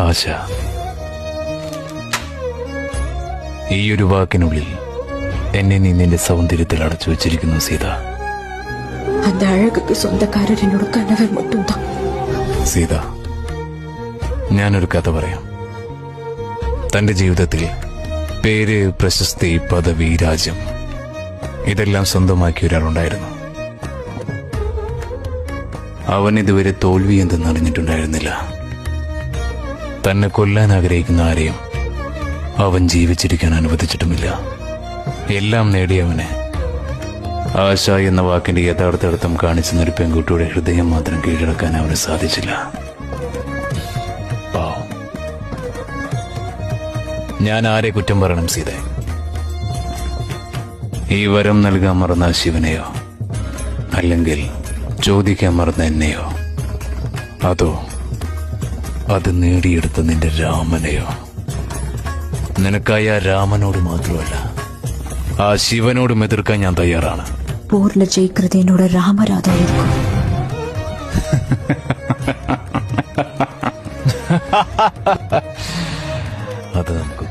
ആശ. ഈയൊരു വാക്കിനുള്ളിൽ എന്നെ നീ നിന്റെ സൗന്ദര്യത്തിൽ അടച്ചു വെച്ചിരിക്കുന്നു സീത. அந்த அழகுக்கு சொந்தக்காரர் என்னோட கணவர் மட்டும்தான். സീത, ഞാനൊരു കഥ പറയാം. തന്റെ ജീവിതത്തിൽ പേര്, പ്രശസ്തി, പദവി, രാജ്യം ഇതെല്ലാം സ്വന്തമാക്കിയ ഒരാളുണ്ടായിരുന്നു. അവൻ ഇതുവരെ തോൽവി എന്തെന്ന് അറിഞ്ഞിട്ടുണ്ടായിരുന്നില്ല. തന്നെ കൊല്ലാൻ ആഗ്രഹിക്കുന്ന ആരെയും അവൻ ജീവിച്ചിരിക്കാൻ അനുവദിച്ചിട്ടുമില്ല. എല്ലാം നേടിയവനെ ആശ എന്ന വാക്കിന്റെ യഥാർത്ഥ അർത്ഥം കാണിച്ചെന്ന ഒരു പെൺകുട്ടിയുടെ ഹൃദയം മാത്രം കീഴടക്കാൻ അവന് സാധിച്ചില്ല. പാവം. ഞാൻ ആരെ കുറ്റം പറയണം സീതേ? ഈ വരം നൽകാൻ മറന്ന ശിവനെയോ, അല്ലെങ്കിൽ ചോദിക്കാൻ മറന്ന എന്നെയോ, അതോ അത് നേടിയെടുത്ത നിന്റെ രാമനെയോ? നിനക്കായി ആ രാമനോട് മാത്രമല്ല, ആ ശിവനോടും എതിർക്കാൻ ഞാൻ തയ്യാറാണ്. போர்ல ஜெயிக்கிறது என்னோட ராமராதா இருக்கும். അത് നമുക്ക്